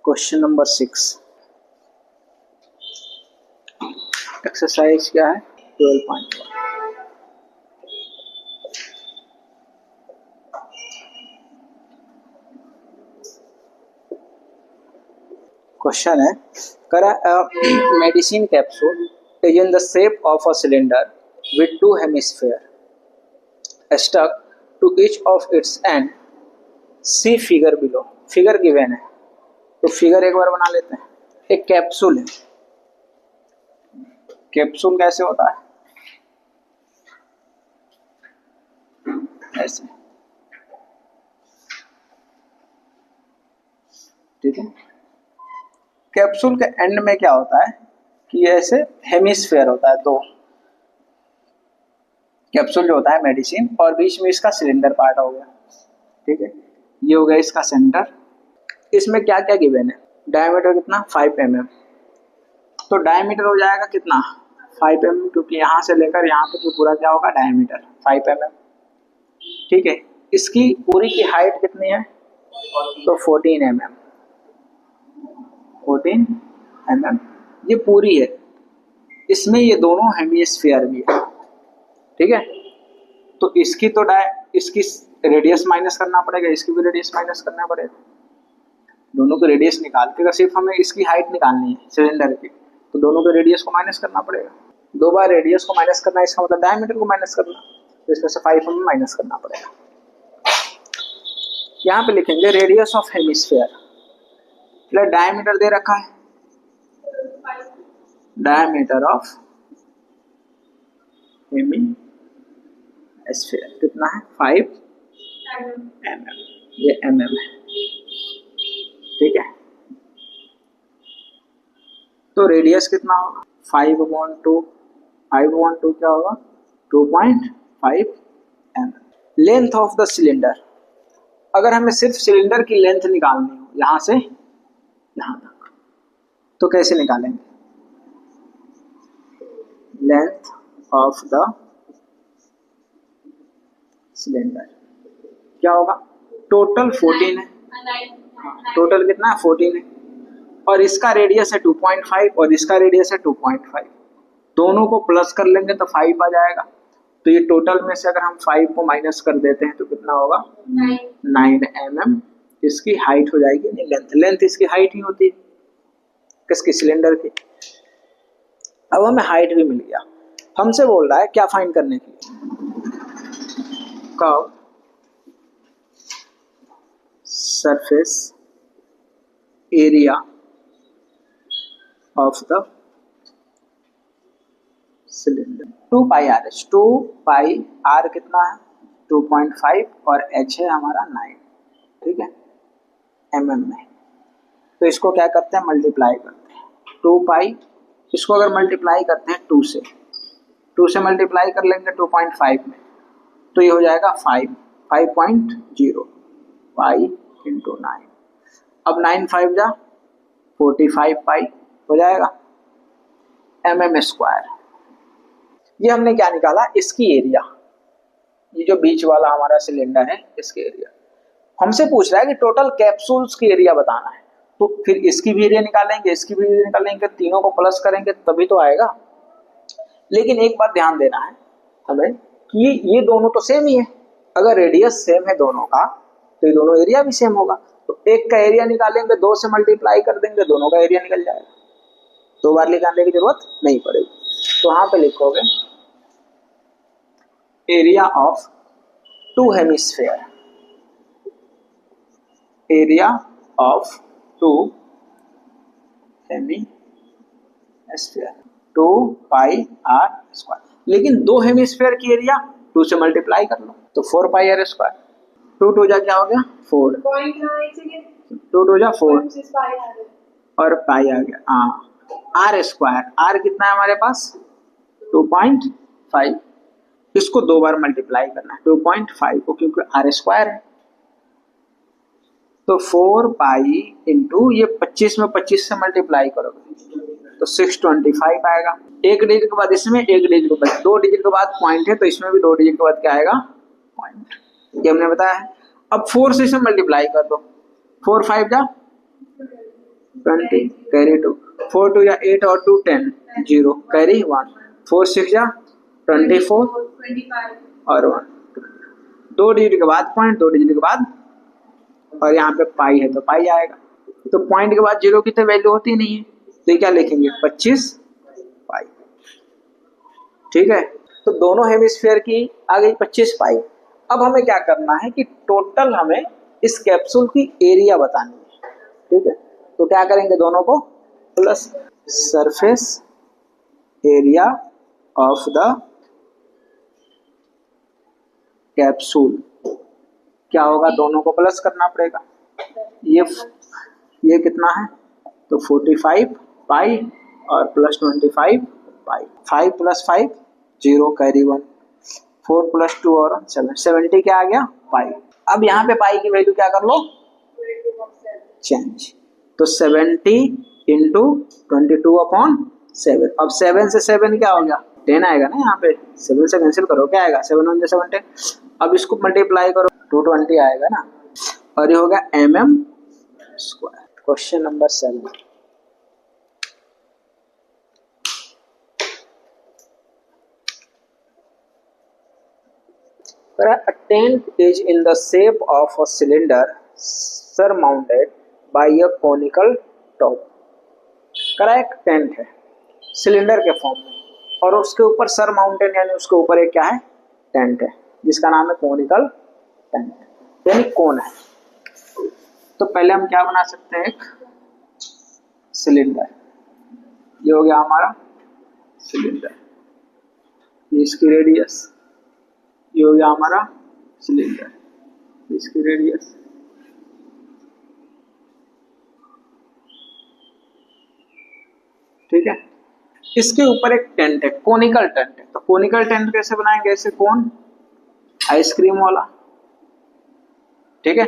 Question number 6 exercise क्या है 12.1। Question है medicine capsule is in the shape of a cylinder with two hemispheres stuck to each of its end. See figure below. Figure given है तो figure एक बार बना लेते हैं। एक कैप्सूल है। कैप्सूल कैसे होता है? ऐसे, ठीक है। कैप्सूल के एंड में क्या होता है कि ऐसे हेमिस्फेयर होता है। तो कैप्सूल जो होता है मेडिसिन, और बीच में इसका सिलेंडर पार्ट हो गया, ठीक है। ये हो गया इसका सेंटर। इसमें क्या क्या गिवन है? डायमीटर कितना 5 mm। तो डायमीटर हो जाएगा कितना 5 mm, क्योंकि यहाँ से लेकर यहाँ तक तो पूरा क्या होगा डायमीटर 5 mm, ठीक है। इसकी पूरी की हाइट कितनी है? तो 14 mm। 14 mm ये पूरी है। इसमें ये दोनों हेमिस्फीयर भी है, ठीक है। तो इसकी तो इसकी रेडियस माइनस करना पड़ेगा, इसकी भी रेडियस माइनस करना पड़ेगा। दोनों की रेडियस निकाल के अगर सिर्फ हमें इसकी हाइट निकालनी है सिलेंडर की, तो दोनों के रेडियस को माइनस करना पड़ेगा। दो बार रेडियस को माइनस करना, इसका मतलब डायमीटर को माइनस करना, तो इसमें से 5 mm माइनस करना पड़ेगा। यहाँ पे लिखेंगे रेडियस ऑफ हेमिस्फीयर। डायमीटर दे रखा है, डायमीटर ऑफ हेमिस्फीयर कितना है 5 mm। ये mm है, ठीक है। तो रेडियस कितना होगा 5/2। 5/2 क्या होगा 2.5 mm। Length of the cylinder, अगर हमें सिर्फ सिलेंडर की लेंथ निकालनी हो यहां से यहां तक, तो कैसे निकालेंगे? लेंथ ऑफ द सिलेंडर क्या होगा? टोटल 14 है। टोटल कितना है 14 है, और इसका रेडियस है 2.5 और इसका रेडियस है 2.5। दोनों को प्लस कर लेंगे तो 5 आ जाएगा। तो ये टोटल में से अगर हम 5 को माइनस कर देते हैं तो कितना होगा 9 mm। इसकी हाइट हो जाएगी, नहीं लेंथ इसकी हाइट ही होती है किसकी? सिलेंडर की। अब हमें हाइट भी मिल गया। हमसे बोल रहा है क्या फाइंड करने के लिए? Curve surface area of the cylinder 2πr। 2πr कितना है 2.5 और h है हमारा 9, ठीक है, mm में। तो इसको क्या करते हैं मल्टीप्लाई करते हैं। 2π इसको अगर मल्टीप्लाई करते हैं 2 से मल्टीप्लाई कर लेंगे 2.5 में, तो ये हो जाएगा 5.0 पाई इंटू 9। अब 9 5 जा 45 पाई हो जाएगा mm स्क्वायर। ये हमने क्या निकाला? इसकी एरिया। ये जो बीच वाला हमारा सिलेंडर है इसके एरिया। हमसे पूछ रहा है कि टोटल कैप्सूल्स की एरिया बताना है, तो फिर इसकी भी एरिया निकालेंगे, इसकी भी एरिया निकालेंगे, तीनों को प्लस करेंगे तभी तो आएगा। लेकिन एक बात ध्यान देना है हमें कि ये दोनों तो सेम ही है। अगर रेडियस सेम है दोनों का तो ये दोनों एरिया भी सेम होगा। तो एक का एरिया निकालेंगे, 2 से मल्टीप्लाई कर देंगे, दोनों का एरिया निकल जाएगा। 2 बार निकालने की जरूरत नहीं पड़ेगी। तो यहाँ पे लिखोगे area of 2 hemisphere. Area of 2 hemisphere 2πr square. लेकिन 2 हेमिस्फीयर की एरिया 2 से मल्टीप्लाई कर लो तो 4πr स्क्वायर। 2 2 जा क्या हो गया 4, 2 2 जा 4 और पाई आ गया। हाँ आर स्क्वायर। आर कितना है हमारे पास 2.5। इसको 2 बार मल्टीप्लाई करना है 2.5 को, क्योंकि आर स्क्वायर है। तो 4π इंटू ये 25 में 25 से मल्टीप्लाई करोगे तो 625 आएगा। एक डिजिट के बाद इसमें, एक डिजिट के बाद 2 डिजिट के बाद पॉइंट है, तो इसमें भी 2 डिजिट के बाद क्या आएगा पॉइंट। ये हमने बताया है। अब 4 से इसे मल्टीप्लाई कर दो, 4 5 जा 20 कैरी 2, 4 2 या 8 और 2 10, 0 कैरी 1, 4 6 या 24 और 1, 2 डिजिट के बाद पॉइंट, 2 डिजिट के बाद, और यहाँ पे पाई है तो पाई आएगा। तो पॉइंट के बाद 0 की तो वैल्यू होती नहीं है, तो क्या लिखेंगे 25 पाई। ठीक है, तो दोनों हेमिस्फीयर की आ गई 25 पाई। अब हमें क्या करना है कि टोटल हमें इस कैप्सूल की एरिया बतानी है। ठीक है, तो क्या करेंगे, दोनों को plus surface area of the capsule, क्या होगा, दोनों को प्लस करना पड़ेगा। ये कितना है, तो 45 पाई और प्लस 25 पाई, 5 + 5 0 कैरी 1, 4 + 2 और 7, 70 क्या आ गया पाई। अब यहाँ पे पाई की वैल्यू क्या कर लो, चेंज, तो 70 इंटू 22/7। अब 7 से 7 क्या हो गया 10 आएगा ना, यहाँ पे 7 से कैंसिल करो, क्या आएगा 7 1 7 10। अब इसको मल्टीप्लाई करो 220 आएगा ना, और ये हो गया mm²। Question number 7, a tent is in the shape of a cylinder surmounted by a conical top। करा एक टेंट है सिलेंडर के फॉर्म में, और उसके ऊपर सर माउंटेन यानी उसके ऊपर एक क्या है, टेंट है, जिसका नाम है कोनिकल टेंट, यानी कोन है। तो पहले हम क्या बना सकते हैं, एक सिलेंडर, ये हो गया हमारा सिलेंडर, इसकी रेडियस, ये हो गया हमारा सिलेंडर, इसकी रेडियस। ठीक है, इसके ऊपर एक टेंट है, कोनिकल टेंट है। तो कोनिकल टेंट कैसे बनाएंगे, ऐसे कोन आइसक्रीम वाला। ठीक है,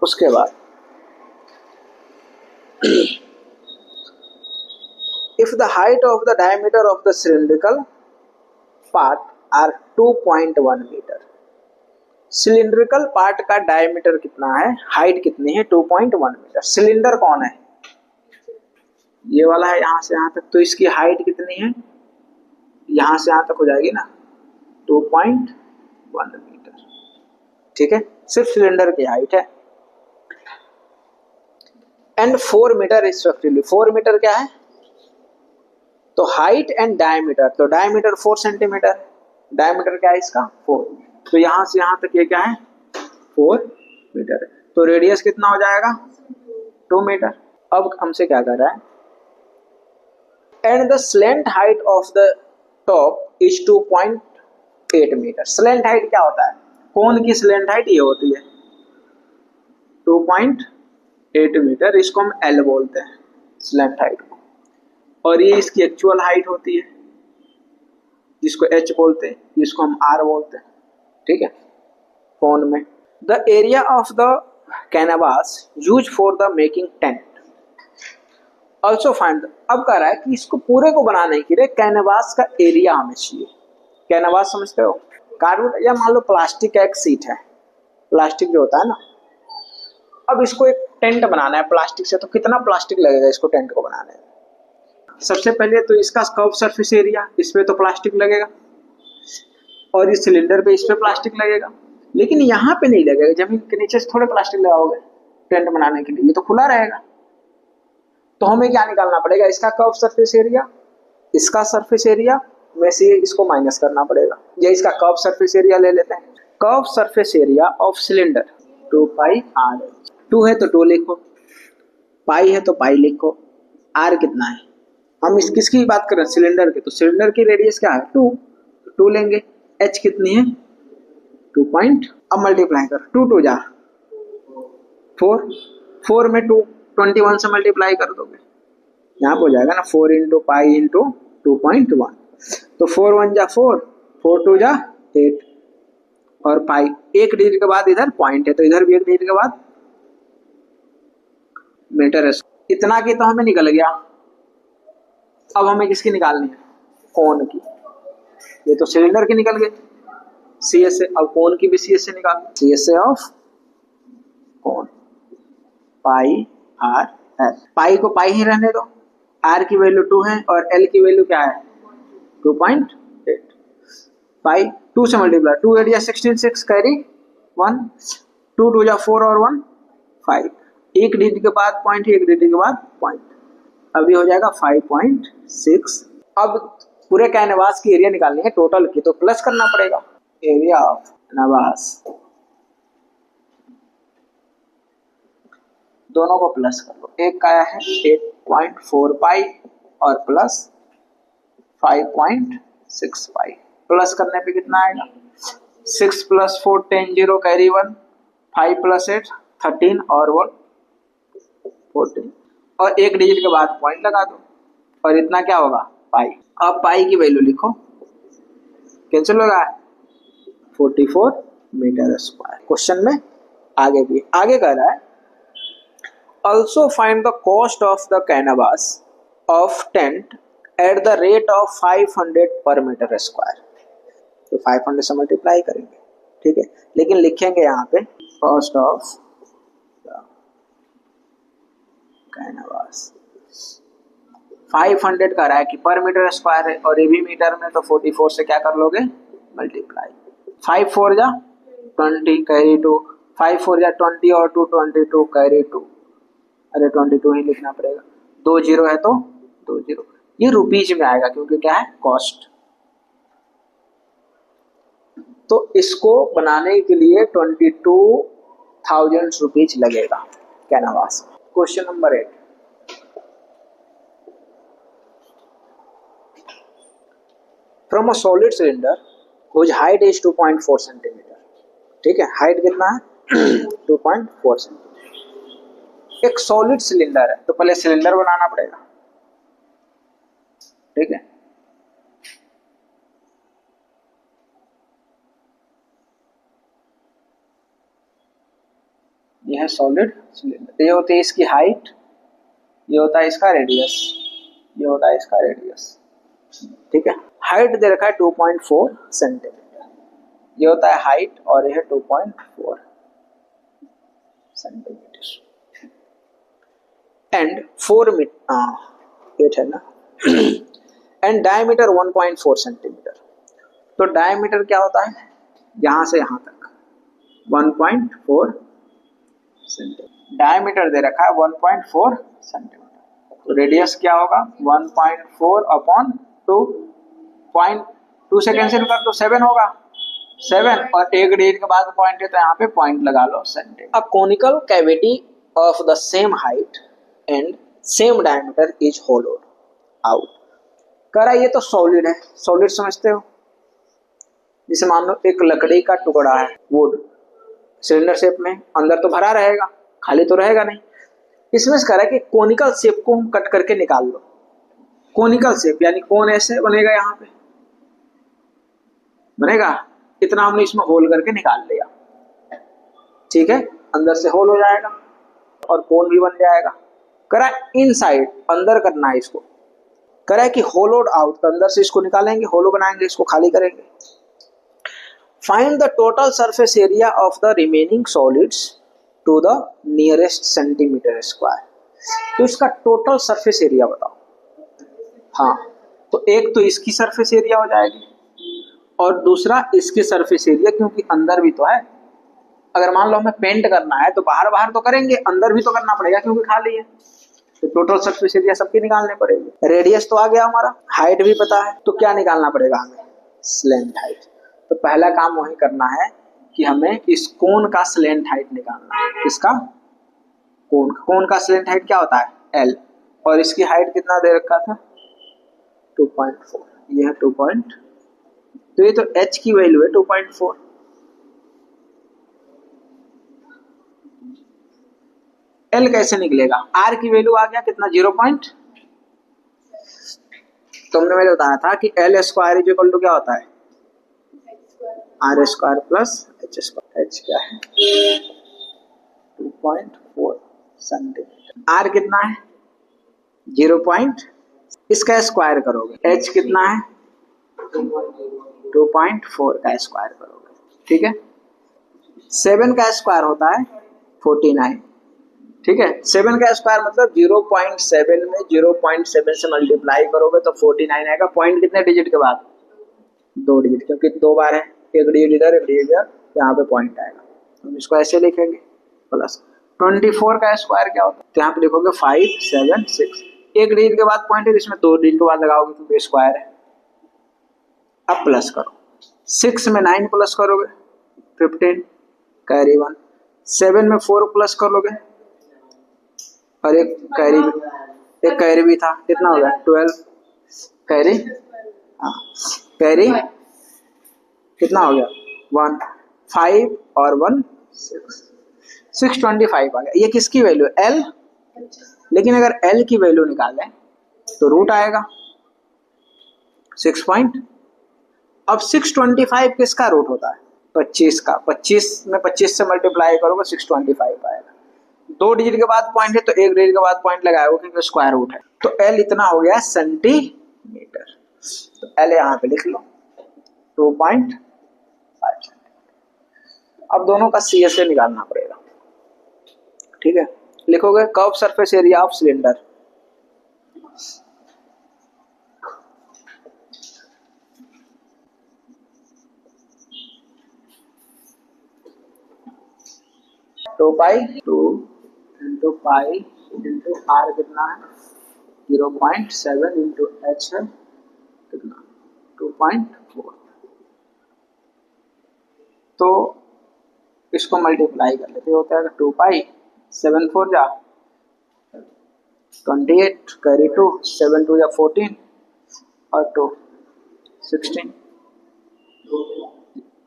उसके बाद if the height of the diameter of the cylindrical part are 2.1 मीटर, सिलिंड्रिकल पार्ट का डायमीटर कितना है, हाइट कितनी है 2.1 मीटर। सिलेंडर कौन है, ये वाला है, यहां से यहां तक, तो इसकी हाइट कितनी है, यहां से यहां तक हो जाएगी ना 2.1 मीटर। ठीक है, सिर्फ सिलेंडर की हाइट है। एंड 4 मीटर रिस्पेक्टिवली, 4 मीटर क्या है, तो हाइट एंड डायमीटर, तो डायमीटर 4 सेंटीमीटर, डायमीटर क्या है इसका 4, तो यहां से यहां तक ये क्या है 4 मीटर है। तो रेडियस कितना हो जाएगा 2 मीटर। अब हमसे क्या कर रहा है, and the slant height of the top is 2.8 metre. Slant height क्या होता है, कोन की स्लैंट हाइट ये होती है 2.8 मीटर, इसको हम एल बोलते हैं स्लैंट हाइट को, और ये इसकी एक्चुअल हाइट होती है जिसको एच बोलते हैं, जिसको हम आर बोलते हैं। ठीक है, कोन में the area of the canvas use for the making tent also find. अब कह रहा है कि इसको पूरे को बनाने के लिए कैनवास का एरिया हमें चाहिए। कैनवास समझते हो, कार्डबोर्ड या मान लो प्लास्टिक का एक सीट है, प्लास्टिक जो होता है ना। अब इसको एक टेंट बनाना है प्लास्टिक से, तो कितना प्लास्टिक लगेगा इसको टेंट को बनाने में। सबसे पहले तो इसका कर्व सरफेस एरिया, इस पे तो प्लास्टिक लगेगा, और इस सिलेंडर पे इस पे प्लास्टिक लगेगा, लेकिन यहाँ पे नहीं लगेगा, जमीन के नीचे से थोड़े प्लास्टिक लगाओगे टेंट बनाने के लिए, ये तो खुला रहेगा। तो हमें क्या निकालना पड़ेगा, इसका कर्व सरफेस एरिया, इसका सरफेस एरिया में से इसको माइनस करना पड़ेगा, या इसका कर्व सरफेस एरिया ले लेते हैं। Curve surface area of cylinder 2 pi R, 2 है तो 2 लिखो, पाई है तो पाई लिखो, आर कितना है, हम इस किसकी बात कर रहे हैं सिलेंडर के, तो सिलेंडर की रेडियस क्या है 2, 2 लेंगे। एच कितनी है 2 पॉइंट, अब मल्टीप्लाई कर, 2 2 जा 4, 4 में 2 21 से मल्टीप्लाई कर दोगे, यहाँ पे हो जाएगा ना 4 इंटू पाई इंटू 2.1, तो 4 1 जा 4, 4 2 जा 8, और पाई एक डिजिट के बाद इधर पॉइंट है, तो इधर भी एक डिजिट के बाद मीटर है। इतना की तो हमें निकल गया। अब हमें किसकी निकालनी है, कोन की। ये तो सिलेंडर की निकल गई सी एस से, अब कोन की भी सी एस से निकाल, सी एस से of cone pi r l. Pi को पाई ही रहने दो, आर की वैल्यू 2 है और एल की वैल्यू क्या है 2.8। पाई 2 से मल्टीप्लाई, 2 8 या 16, 6 कैरी 1, 2 2 या 4 और 1 5, एक डिजिट के बाद पॉइंट, एक डिजिट के बाद पॉइंट, अभी हो जाएगा 5.6। अब पूरे कैनवास की एरिया निकालनी है टोटल की, तो प्लस करना पड़ेगा एरिया ऑफ कैनवास, दोनों को प्लस कर लो। एक का है 8.4 पाई और प्लस 5.6 पाई, प्लस करने पे कितना आएगा 6 + 4 10 0 कैरी 1, 5 + 8 13 और 1 14, और एक डिजिट के बाद पॉइंट लगा दो और इतना क्या होगा पाई। अब पाई की वैल्यू लिखो, कैंसिल हो रहा है 44 मीटर स्क्वायर। क्वेश्चन में आगे भी आगे कह रहा है also find the cost of the canvas of tent at the rate of 500 per meter square। तो 500 से मल्टीप्लाई करेंगे, ठीक है, लेकिन लिखेंगे यहाँ पे कॉस्ट ऑफ कैनवास। 500 का रहा है कि पर मीटर स्क्वायर है और ये भी मीटर में, तो 44 से क्या कर लोगे मल्टीप्लाई, 5 4 जा 20 कैरी 2, 5 4 जा 20 और 2 22 कैरी 2, अरे 22 ही लिखना पड़ेगा, 2 0 है तो 2 0, ये रुपीज में आएगा क्योंकि क्या है कॉस्ट। तो इसको बनाने के लिए 22,000 रुपीज लगेगा canvas. Question number 8, from a solid cylinder whose height is 2.4 centimetre, ठीक है, हाइट कितना है 2.4 सेंटीमीटर। एक सॉलिड सिलेंडर है तो पहले सिलेंडर बनाना पड़ेगा, ठीक है, यह है सॉलिड सिलेंडर, ये होती है इसकी हाइट, ये होता है इसका रेडियस, ये होता है इसका रेडियस, ठीक है। हाइट दे रखा है 2.4 सेंटीमीटर, ये होता है हाइट और यह है 2.4 सेंटीमीटर, एंड 4 मीटर 8 है ना एंड डायमीटर 1.4 सेंटीमीटर। तो डायमीटर क्या होता है यहां से यहां तक 1.4 सेंटीमीटर, डायमीटर दे रखा है 1.4 सेंटीमीटर, तो रेडियस क्या होगा 1.4 अपॉन 2.2 से कैंसिल कर दो 7 होगा, 7 और एक डिजिट के बाद पॉइंट है तो यहाँ पे पॉइंट लगा लो centimetre. A conical cavity of the same height and same diameter is hollowed out. कह रहा है ये तो सॉलिड है, सॉलिड समझते हो, जैसे मान लो एक लकड़ी का टुकड़ा है, वुड सिलेंडर शेप में, अंदर तो भरा रहेगा, खाली तो रहेगा नहीं, इसमें से कह रहा है कि कोनिकल शेप को हम कट करके निकाल लो। कोनिकल शेप यानी कोन ऐसे बनेगा, यहाँ पे बनेगा, इतना हमने इसमें होल करके निकाल लिया, ठीक है, अंदर से होल हो जाएगा और कोन भी बन जाएगा। करा इनसाइड अंदर करना है इसको, करा कि होलोड आउट, तो अंदर से इसको निकालेंगे, होलो बनाएंगे, इसको खाली करेंगे। Find the total surface area of the remaining solids to the nearest centimetre square. तो इसका टोटल सरफेस एरिया बताओ। हाँ, तो एक तो इसकी सरफेस एरिया हो जाएगी और दूसरा इसकी सरफेस एरिया, क्योंकि अंदर भी तो है। अगर मान लो हमें पेंट करना है तो बाहर बाहर तो करेंगे, अंदर भी तो करना पड़ेगा क्योंकि खाली है, तो टोटल सरफेस एरिया सबकी निकालने पड़ेगी। रेडियस तो आ गया हमारा, हाइट भी पता है, तो क्या निकालना पड़ेगा हमें स्लेंट हाइट। तो पहला काम वही करना है कि हमें इस कोन का स्लेंट हाइट निकालना है। किसका? कोन का स्लेंट हाइट क्या होता है L, और इसकी हाइट कितना दे रखा था 2.4, ये है 2. तो ये तो H की वैल्यू है 2.4, L कैसे निकलेगा? R की वैल्यू आ गया कितना 0. तुमने मुझे बताया था कि L square is equal to क्या होता है R square plus H square. H क्या है 2.4 सेंटीमीटर, R कितना है 0. इसका स्क्वायर करोगे, H कितना है 2.4 का स्क्वायर करोगे, ठीक है। 7 का स्क्वायर होता है 49, ठीक है। 7 का स्क्वायर मतलब 0.7 में 0.7 से मल्टीप्लाई करोगे तो 49 आएगा। पॉइंट कितने डिजिट के बाद? 2 डिजिट, क्योंकि 2 बार है, एक डिजिट इधर एक डिजिट इधर, यहाँ पे पॉइंट आएगा। हम इसको ऐसे लिखेंगे प्लस 24 का स्क्वायर क्या होता है, तो यहाँ पे लिखोगे 5 7 6, एक डिजिट के बाद पॉइंट है, इसमें 2 डिजिट के बाद लगाओगे क्योंकि स्क्वायर है। अब प्लस करो, 6 में 9 प्लस करोगे 15 कैरी 1, 7 में 4 प्लस कर लोगे और एक कैरी भी था, कितना हो गया 12 कैरी, हाँ कैरी कितना हो गया 1, 5 और 1 625 आ गया। ये किसकी वैल्यू है? L। लेकिन अगर L की वैल्यू निकालें तो रूट आएगा 6 पॉइंट। अब 625 किसका रूट होता है? 25 का। 25 में 25 से मल्टीप्लाई करोगे 625 आएगा। 2 डिजिट के बाद पॉइंट है तो एक डिजिट के बाद पॉइंट लगाओगे क्योंकि स्क्वायर रूट है। तो L इतना हो गया सेंटीमीटर, तो L यहाँ पे लिख लो 2.5 सेंटीमीटर। अब दोनों का CSA निकालना पड़ेगा, ठीक है। लिखोगे curve surface area of cylinder, two pi 2 into pi into R कितना है 0.7 इंटू एच है कितना 2.4। तो इसको मल्टीप्लाई कर लेते होता है 2 पाई 7 4 जा 28 कैरी 2 7 2 जा 14 और 2 16,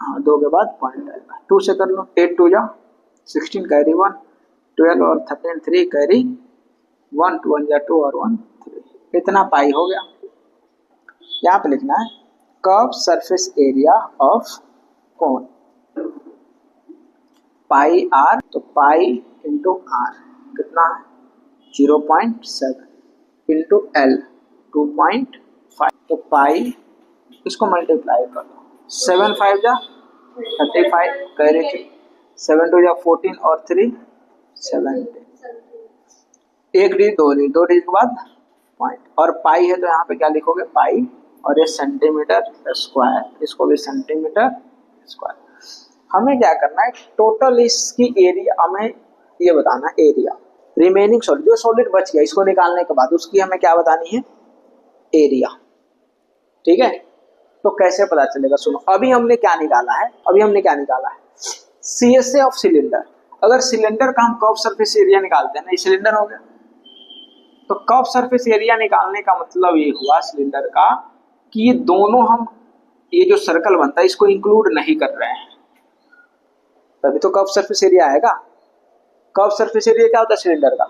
हाँ 2 के बाद पॉइंट आएगा, 2 से कर लो 8 2 जा 16 कैरी 1 12 और 13 3 कैरी 1 2 1 जा 2 और 1 3, इतना पाई हो गया। यहाँ पे लिखना है curve surface area of cone, pi R, तो पाई इंटू आर कितना है 0.7 इंटू एल 2.5, तो पाई इसको मल्टीप्लाई कर दो 7 5 जा 35 कैरी 3 7 2 जा 14 और 3 17, एक डिजिट 2 डिजिट 2 डिजिट के बाद पॉइंट, और पाई है तो यहाँ पे क्या लिखोगे पाई और ये सेंटीमीटर स्क्वायर, इसको भी सेंटीमीटर स्क्वायर। हमें क्या करना है टोटल इसकी एरिया, हमें ये बताना एरिया रिमेनिंग सॉलिड, जो सॉलिड बच गया इसको निकालने के बाद उसकी हमें क्या बतानी है एरिया, ठीक है। तो कैसे पता चलेगा, सुनो अभी हमने क्या निकाला है, CSA ऑफ सिलेंडर। अगर सिलेंडर का हम कर्व सरफेस एरिया निकालते हैं ना, ये सिलेंडर हो गया, तो कर्व सरफेस एरिया निकालने का मतलब ये हुआ सिलेंडर का कि ये दोनों हम ये जो सर्कल बनता है इसको इंक्लूड नहीं कर रहे हैं, तभी तो कर्व सरफेस एरिया आएगा। कर्व सरफेस एरिया क्या होता है सिलेंडर का,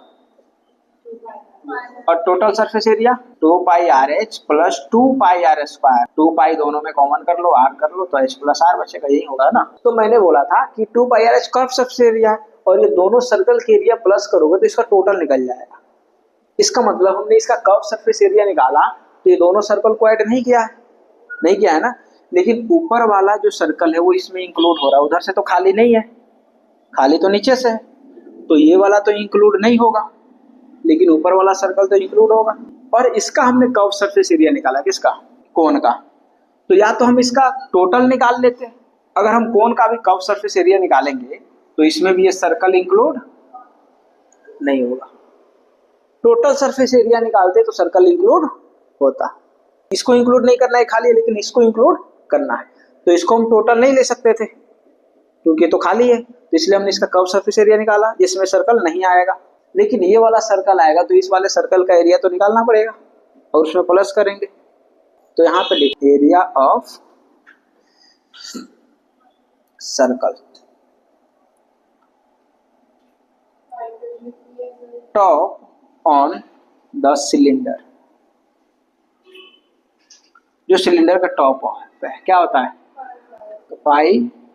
और total surface area 2 pi R H plus 2 pi are square, 2 pi दोनों में कॉमन कर लो, आर कर लो तो एच प्लस आर बचेगा, यही होगा ना। तो मैंने बोला था कि 2 pi are h curved surface area है और ये दोनों सर्कल के एरिया प्लस करोगे तो इसका टोटल निकल जाएगा। इसका मतलब हमने इसका कर्व सरफेस एरिया निकाला तो ये दोनों सर्कल को ऐड नहीं किया है ना, लेकिन ऊपर वाला जो सर्कल है वो इसमें इंक्लूड हो रहा है, उधर से तो खाली नहीं है, खाली तो नीचे से है, तो ये वाला तो इंक्लूड नहीं होगा, लेकिन ऊपर वाला सर्कल तो इंक्लूड होगा। और इसका हमने कर्व सरफेस एरिया निकाला, किसका, कोन का, तो या तो हम इसका टोटल निकाल लेते, अगर हम कोन का भी कर्व सरफेस एरिया निकालेंगे तो इसमें भी ये सर्कल इंक्लूड नहीं होगा। टोटल सरफेस एरिया निकालते तो सर्कल इंक्लूड होता, इसको इंक्लूड नहीं करना है खाली, लेकिन इसको इंक्लूड करना है, तो इसको हम टोटल नहीं ले सकते थे क्योंकि तो खाली है, तो इसलिए हमने इसका कर्व सरफेस एरिया निकाला जिसमें सर्कल नहीं आएगा, लेकिन ये वाला सर्कल आएगा तो इस वाले सर्कल का एरिया तो निकालना पड़ेगा और उसमें प्लस करेंगे। तो यहाँ पे लिख area of circle top on the cylinder, जो सिलेंडर का टॉप पे क्या होता है तो पाई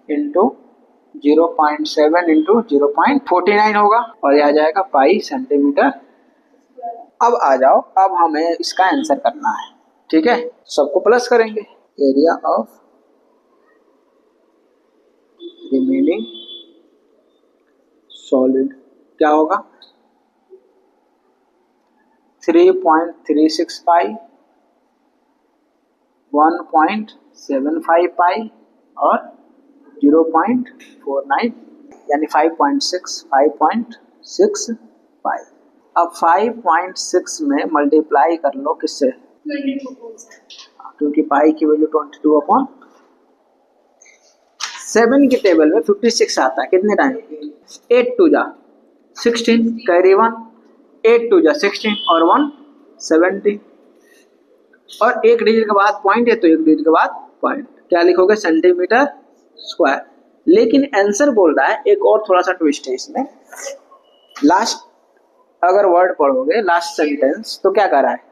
इंटू 0.7 इंटू 0.49 होगा और यह आ जाएगा पाई सेंटीमीटर। अब आ जाओ, अब हमें इसका आंसर करना है, ठीक है, सबको प्लस करेंगे। एरिया ऑफ रिमेनिंग सॉलिड क्या होगा 3.36 पाई, 1.75 पाई और 0.49 यानी 5.6 पाई। अब 5.6 में मल्टीप्लाई कर लो किससे, क्योंकि पाई की वैल्यू 22/7 की टेबल में 56 आता है कितने टाइम, 8 2 जा 16 कैरी 1, 8 2 जा 16 और 1 17 और एक डिजिट के बाद पॉइंट है तो एक डिजिट के बाद पॉइंट, क्या लिखोगे सेंटीमीटर स्क्वायर। लेकिन आंसर बोल रहा है एक और थोड़ा सा ट्विस्ट है इसमें, लास्ट अगर वर्ड पढ़ोगे लास्ट सेंटेंस तो क्या कर रहा है,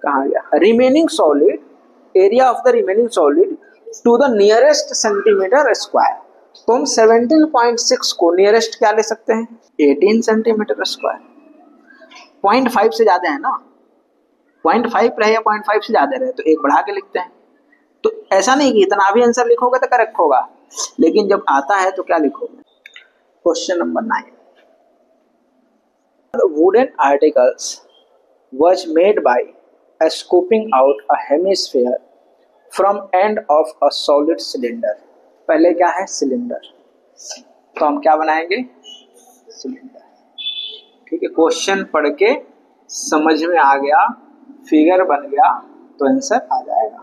कहाँ गया, remaining solid area of the remaining solid to the nearest centimetre square. तो हम 17.6 को नियरेस्ट क्या ले सकते हैं, 18 सेंटीमीटर स्क्वायर। 0.5 से ज्यादा है ना, 0.5 रहे या 0.5 से ज्यादा रहे तो एक बढ़ा के लिखते हैं। तो ऐसा नहीं कि इतना भी आंसर लिखोगे तो करेक्ट होगा, लेकिन जब आता है तो क्या लिखोगे। Question number 9, wooden articles was made by scooping out a hemisphere from end of a solid cylinder। पहले क्या है सिलेंडर, तो हम क्या बनाएंगे सिलेंडर। ठीक है, क्वेश्चन पढ़ के समझ में आ गया, फिगर बन गया तो आंसर आ जाएगा।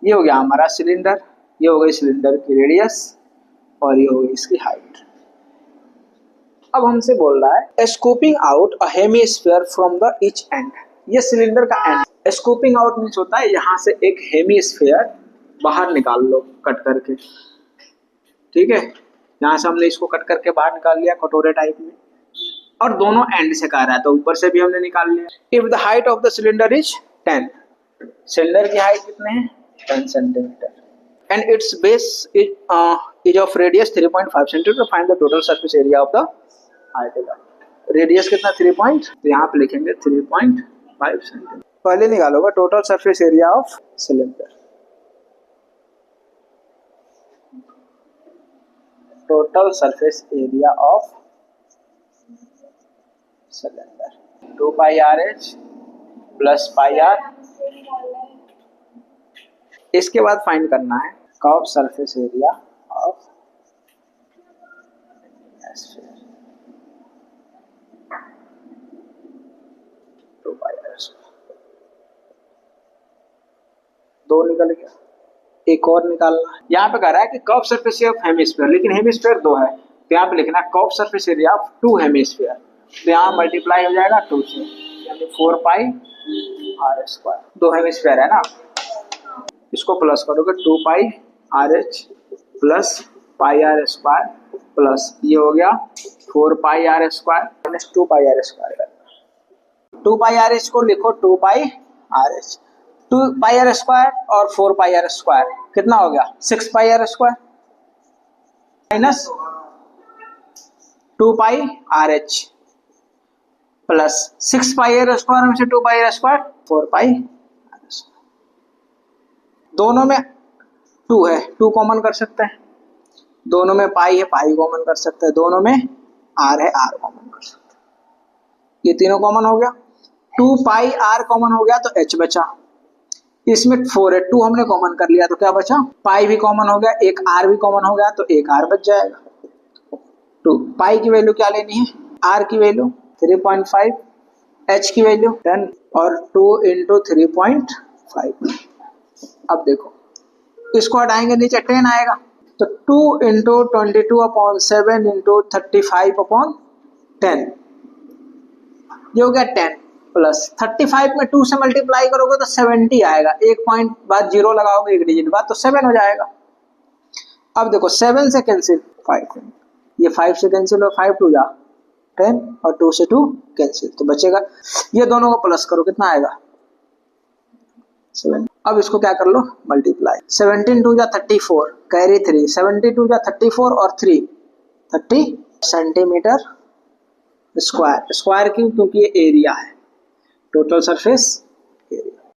ये हो गया हमारा सिलेंडर, ये हो गई सिलेंडर की रेडियस और ये हो गई इसकी हाइट। अब हमसे बोल रहा है scooping out a hemisphere from the each and. ये सिलेंडर का एंड, स्कूपिंग आउट मींस होता है यहाँ से एक हेमीस्फीयर बाहर निकाल लो कट करके। ठीक है, यहाँ से हमने इसको कट करके बाहर निकाल लिया कटोरे टाइप में, और दोनों एंड से कह रहा है तो ऊपर से भी हमने निकाल लिया। If the height of the cylinder is 10, cylinder की हाइट कितने हैं 10 centimetre, and it's base is of radius 3.5 centimetre, find the total surface area of the article. Radius कितना 3 पॉइंट, तो यहाँ पे लिखेंगे 3.5 सेंटीमीटर। पहले निकालोगे total surface area of cylinder, total surface area of cylinder 2 pi R H plus pi R. इसके बाद find करना है curve surface area of sphere, 2 pi R H. 2 निकल गया, एक और निकालना है। यहाँ पे कह रहा है कि curve surface area of hemisphere, लेकिन हेमिस्फीयर 2 है तो यहाँ पे लिखना है curve surface area of 2 hemisphere. तो यहाँ मल्टीप्लाई हो जाएगा 2 से, यानी 4 पाई आर स्क्वायर। 2 हेमिस्फीयर है ना, इसको प्लस करोगे 2 pi R H plus pi are square plus ये हो गया 4 pi are square minus 2 pi are square. 2 pi are h को लिखो 2 pi R H, 2 pi are square और 4 पाई आर स्क्वायर कितना हो गया 6 pi are square minus 2 pi R H plus 6 pi are square में से 2 pi are square 4 pi are square. दोनों में 2 है, 2 कॉमन कर सकते हैं, दोनों में पाई है पाई कॉमन कर सकते हैं, दोनों में आर है आर कॉमन कर सकते हैं। ये तीनों कॉमन हो गया, 2 पाई आर कॉमन हो गया तो एच बचा, इसमें 4 है 2 हमने कॉमन कर लिया तो क्या बचा, पाई भी कॉमन हो गया, एक आर भी कॉमन हो गया तो एक आर बच जाएगा। 2 पाई की वैल्यू क्या लेनी है, आर की वैल्यू 3.5, एच की वैल्यू 10 और 2 इंटू 3.5। अब देखो इसको हटाएंगे नीचे 10 आएगा तो 2 इंटू 22/7 इंटू 35/10, ये हो गया 10 प्लस 35 में 2 से मल्टीप्लाई करोगे तो 70 आएगा, एक पॉइंट बाद 0 लगाओगे एक डिजिट बाद तो 7 हो जाएगा। अब देखो 7 से कैंसिल 5, ये 5 से कैंसिल हो 5 2 जा 10 और 2 से 2 कैंसिल तो बचेगा, ये दोनों को प्लस करो कितना आएगा 7। अब इसको क्या कर लो मल्टीप्लाई, 17 2 जा 34 कैरी 3, 72 जा 34 और 3 30 सेंटीमीटर स्क्वायर। स्क्वायर क्यों, क्योंकि ये एरिया है, टोटल सरफेस